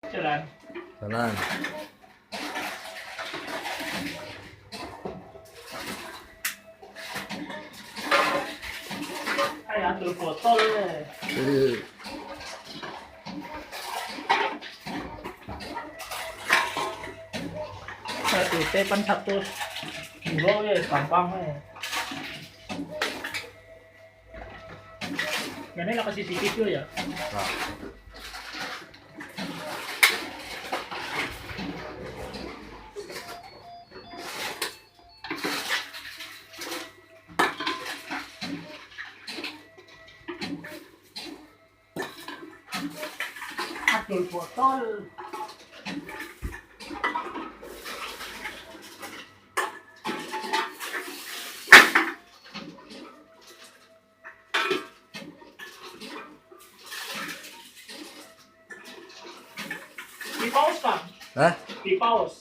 Jalan. Jalan. Ay, ambil botol eh. Satu tepan satu. Dua ya, gampang eh. Yan lang kasi CCTV ya. Ah. Adul botol. Di pause kan? Hah? Di pause.